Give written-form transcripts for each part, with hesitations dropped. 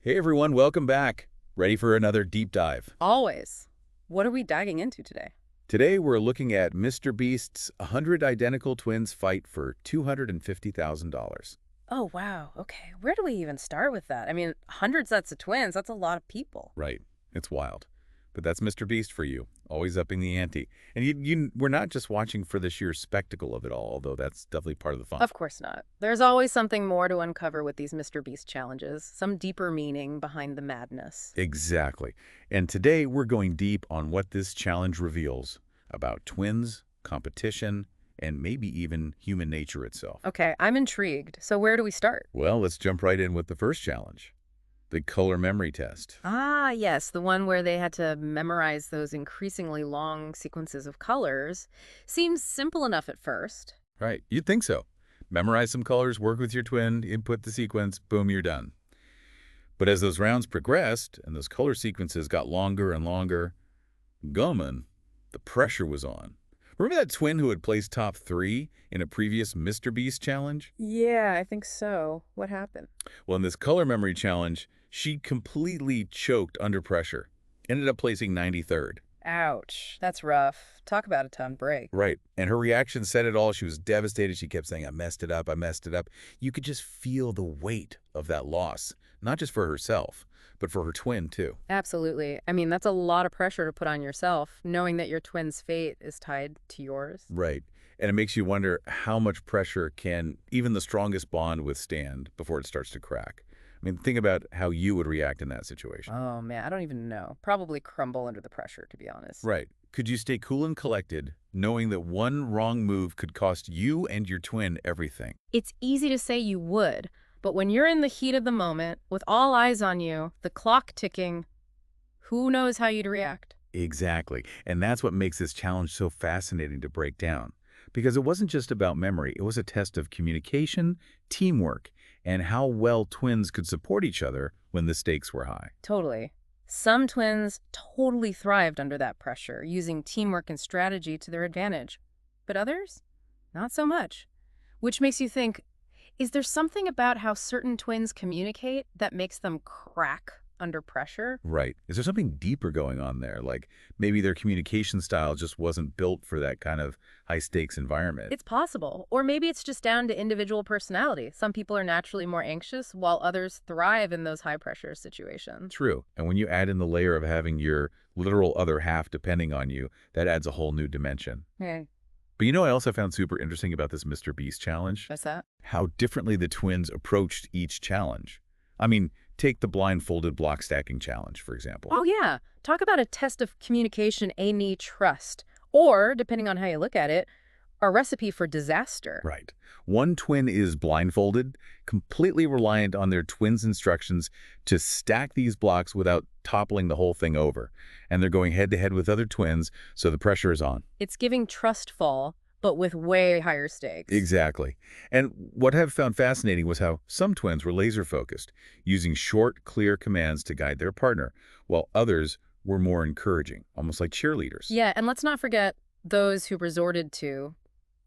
Hey everyone, welcome back. Ready for another deep dive? Always. What are we diving into today? Today we're looking at Mr. Beast's 100 identical twins fight for $250,000. Oh, wow. Okay. Where do we even start with that? I mean, 100 sets of twins, that's a lot of people. Right, it's wild. But that's Mr. Beast for you, always upping the ante. And we're not just watching for the sheer spectacle of it all, although that's definitely part of the fun. Of course not. There's always something more to uncover with these Mr. Beast challenges, some deeper meaning behind the madness. Exactly. And today we're going deep on what this challenge reveals about twins, competition, and maybe even human nature itself. Okay, I'm intrigued. So where do we start? Well, let's jump right in with the first challenge, the color memory test. Ah, yes, the one where they had to memorize those increasingly long sequences of colors. Seems simple enough at first. Right, you'd think so. Memorize some colors, work with your twin, input the sequence, boom, you're done. But as those rounds progressed and those color sequences got longer and longer, Guman, the pressure was on. Remember that twin who had placed top 3 in a previous Mr. Beast challenge? Yeah, I think so. What happened? Well, in this color memory challenge, she completely choked under pressure. Ended up placing 93rd. Ouch. That's rough. Talk about a tough break. Right. And her reaction said it all. She was devastated. She kept saying, I messed it up. I messed it up. You could just feel the weight of that loss, not just for herself, but for her twin, too. Absolutely. I mean, that's a lot of pressure to put on yourself, knowing that your twin's fate is tied to yours. Right. And it makes you wonder how much pressure can even the strongest bond withstand before it starts to crack. I mean, think about how you would react in that situation. Oh, man, I don't even know. Probably crumble under the pressure, to be honest. Right. Could you stay cool and collected, knowing that one wrong move could cost you and your twin everything? It's easy to say you would, but when you're in the heat of the moment, with all eyes on you, the clock ticking, who knows how you'd react? Exactly. And that's what makes this challenge so fascinating to break down. Because it wasn't just about memory. It was a test of communication, teamwork, and how well twins could support each other when the stakes were high. Totally. Some twins totally thrived under that pressure, using teamwork and strategy to their advantage. But others? Not so much. Which makes you think, is there something about how certain twins communicate that makes them crack under pressure? Right. Is there something deeper going on there? Like maybe their communication style just wasn't built for that kind of high-stakes environment. It's possible. Or maybe it's just down to individual personality. Some people are naturally more anxious, while others thrive in those high-pressure situations. True. And when you add in the layer of having your literal other half depending on you, that adds a whole new dimension. Hey, But you know what I also found super interesting about this Mr. Beast challenge? what's that? How differently the twins approached each challenge. I mean, take the blindfolded block stacking challenge, for example. Oh, yeah. Talk about a test of communication, a trust. Or, depending on how you look at it, a recipe for disaster. Right. One twin is blindfolded, completely reliant on their twin's instructions to stack these blocks without toppling the whole thing over. And they're going head-to-head with other twins, so the pressure is on. It's giving trust fall, but with way higher stakes. Exactly. And what I've found fascinating was how some twins were laser-focused, using short, clear commands to guide their partner, while others were more encouraging, almost like cheerleaders. Yeah, and let's not forget those who resorted to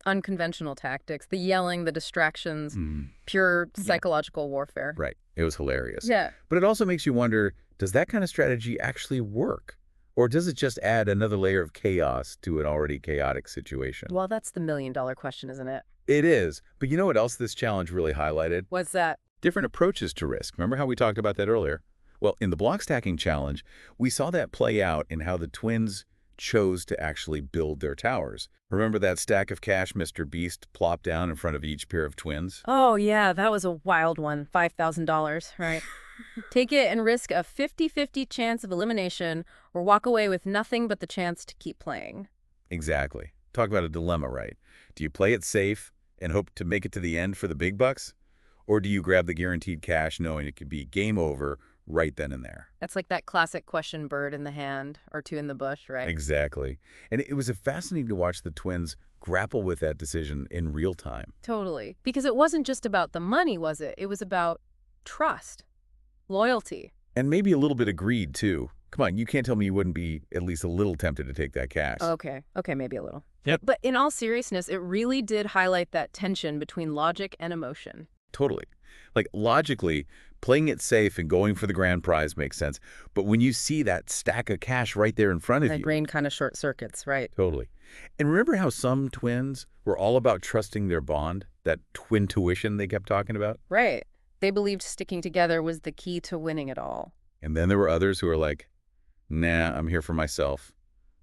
unconventional tactics, the yelling, the distractions, pure psychological warfare. Right. It was hilarious. Yeah. But it also makes you wonder, does that kind of strategy actually work? Or does it just add another layer of chaos to an already chaotic situation? Well, that's the million-dollar question, isn't it? It is. But you know what else this challenge really highlighted? What's that? Different approaches to risk. Remember how we talked about that earlier? Well, in the block stacking challenge, we saw that play out in how the twins chose to actually build their towers. Remember that stack of cash Mr. Beast plopped down in front of each pair of twins? Oh, yeah, that was a wild one. $5,000, right? Take it and risk a 50-50 chance of elimination or walk away with nothing but the chance to keep playing. Exactly. Talk about a dilemma, right? Do you play it safe and hope to make it to the end for the big bucks? Or do you grab the guaranteed cash knowing it could be game over right then and there? That's like that classic question, bird in the hand or two in the bush, right? Exactly. And it was fascinating to watch the twins grapple with that decision in real time. Totally. Because it wasn't just about the money, was it? It was about trust, loyalty. And maybe a little bit of greed, too. Come on, you can't tell me you wouldn't be at least a little tempted to take that cash. Okay, maybe a little. Yep. But in all seriousness, it really did highlight that tension between logic and emotion. Totally. Like, logically, Playing it safe and going for the grand prize makes sense. But when you see that stack of cash right there in front of My you, brain kind of short circuits, right? totally. And remember how some twins were all about trusting their bond, that twin tuition they kept talking about? Right. They believed sticking together was the key to winning it all. And then there were others who were like, nah, I'm here for myself.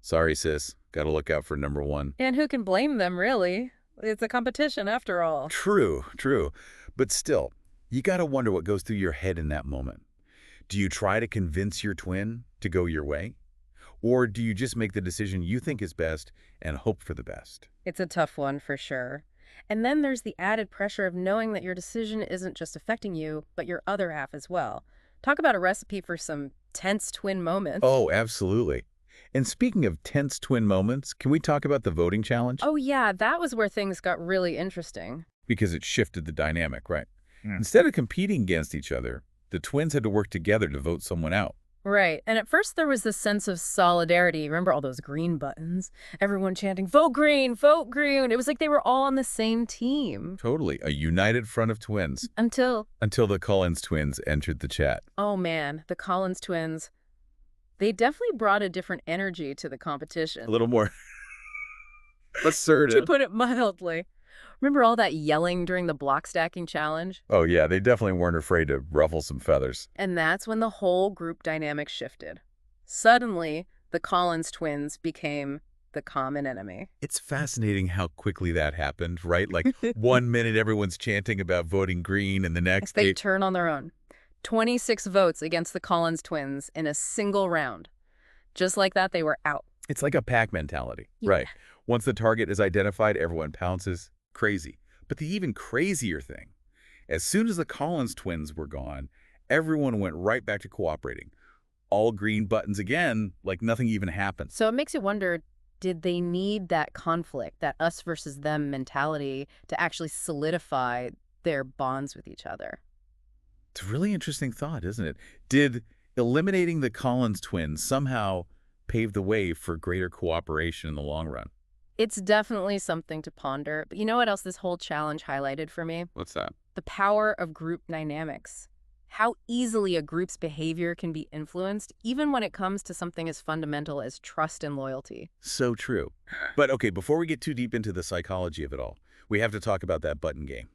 Sorry, sis. Got to look out for number one. And who can blame them, really? It's a competition after all. True, true. But still, you got to wonder what goes through your head in that moment. Do you try to convince your twin to go your way? Or do you just make the decision you think is best and hope for the best? It's a tough one for sure. And then there's the added pressure of knowing that your decision isn't just affecting you, but your other half as well. Talk about a recipe for some tense twin moments. Oh, absolutely. And speaking of tense twin moments, can we talk about the voting challenge? Oh yeah, that was where things got really interesting. Because it shifted the dynamic, right? Instead of competing against each other, the twins had to work together to vote someone out. Right. And at first there was this sense of solidarity. Remember all those green buttons? Everyone chanting, vote green, vote green. It was like they were all on the same team. Totally. A united front of twins. Until Until the Collins twins entered the chat. oh man, the Collins twins, they definitely brought a different energy to the competition. A little more To assertive. put it mildly. Remember all that yelling during the block stacking challenge? Oh, yeah, they definitely weren't afraid to ruffle some feathers. And that's when the whole group dynamic shifted. Suddenly, the Collins twins became the common enemy. It's fascinating how quickly that happened, right? Like 1 minute everyone's chanting about voting green, and the next They turn on their own. 26 votes against the Collins twins in a single round. Just like that, they were out. it's like a pack mentality, Yeah. right? Once the target is identified, everyone pounces. Crazy. But the even crazier thing, as soon as the Collins twins were gone, everyone went right back to cooperating. All green buttons again, like nothing even happened. So it makes you wonder, did they need that conflict, that us versus them mentality, to actually solidify their bonds with each other? It's a really interesting thought, isn't it? Did eliminating the Collins twins somehow pave the way for greater cooperation in the long run? It's definitely something to ponder. But you know what else this whole challenge highlighted for me? What's that? The power of group dynamics. How easily a group's behavior can be influenced, even when it comes to something as fundamental as trust and loyalty. So true. But okay, before we get too deep into the psychology of it all, we have to talk about that button game.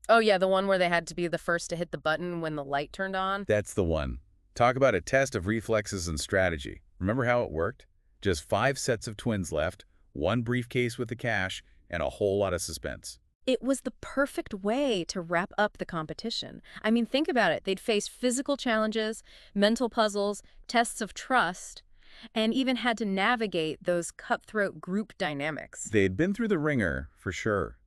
Oh yeah, the one where they had to be the first to hit the button when the light turned on? That's the one. Talk about a test of reflexes and strategy. Remember how it worked? Just 5 sets of twins left, 1 briefcase with the cash, and a whole lot of suspense. It was the perfect way to wrap up the competition. I mean, think about it. They'd face physical challenges, mental puzzles, tests of trust, and even had to navigate those cutthroat group dynamics. They'd been through the ringer, for sure.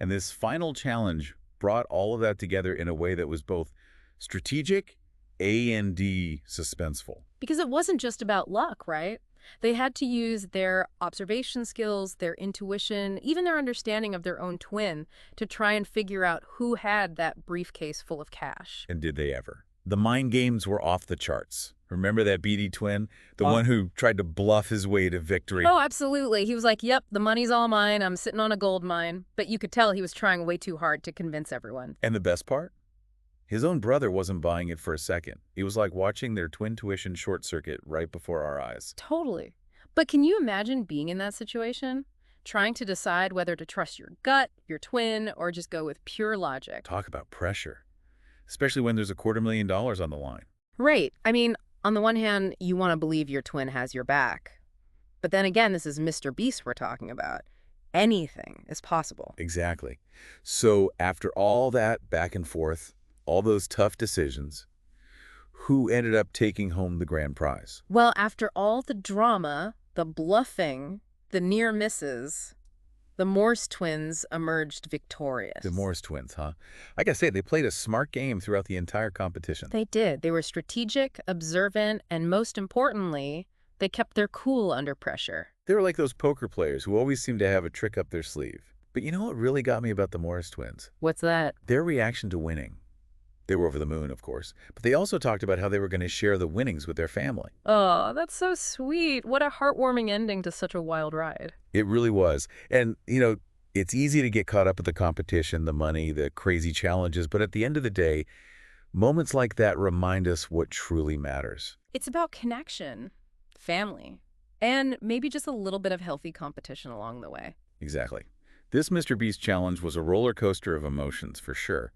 And this final challenge brought all of that together in a way that was both strategic and suspenseful. Because it wasn't just about luck, right? They had to use their observation skills, their intuition, even their understanding of their own twin to try and figure out who had that briefcase full of cash. And did they ever? The mind games were off the charts. Remember that BD twin? The one who tried to bluff his way to victory? Oh, absolutely. He was like, yep, the money's all mine. I'm sitting on a gold mine. But you could tell he was trying way too hard to convince everyone. And the best part? His own brother wasn't buying it for a second. It was like watching their twin tuition short circuit right before our eyes. Totally. But can you imagine being in that situation? Trying to decide whether to trust your gut, your twin, or just go with pure logic. Talk about pressure. Especially when there's $250,000 on the line. Right. I mean, on the one hand, you want to believe your twin has your back. But then again, this is Mr.Beast we're talking about. Anything is possible. Exactly. So after all that back and forth, all those tough decisions, who ended up taking home the grand prize? Well, after all the drama, the bluffing, the near misses, the Morse twins emerged victorious. The Morris twins, huh? Like I say, they played a smart game throughout the entire competition. They did. They were strategic, observant, and most importantly, they kept their cool under pressure. They were like those poker players who always seem to have a trick up their sleeve. But you know what really got me about the Morris twins? What's that? Their reaction to winning. They were over the moon, of course, but they also talked about how they were going to share the winnings with their family. Oh, that's so sweet. What a heartwarming ending to such a wild ride. It really was. And, you know, it's easy to get caught up with the competition, the money, the crazy challenges, but at the end of the day, Moments like that remind us what truly matters. It's about connection, family, and maybe just a little bit of healthy competition along the way. Exactly. This Mr. Beast challenge was a roller coaster of emotions, for sure.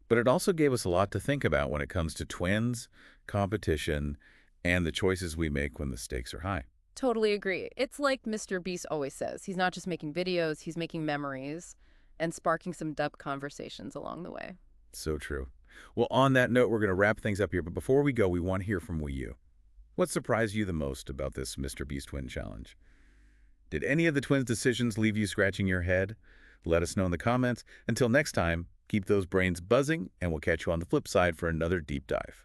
But it also gave us a lot to think about when it comes to twins, competition, and the choices we make when the stakes are high. Totally agree. It's like Mr. Beast always says. He's not just making videos, he's making memories and sparking some depth conversations along the way. So true. Well, on that note, we're going to wrap things up here. But before we go, we want to hear from you. What surprised you the most about this Mr. Beast Twin Challenge? Did any of the twins' decisions leave you scratching your head? Let us know in the comments. Until next time, keep those brains buzzing, and we'll catch you on the flip side for another deep dive.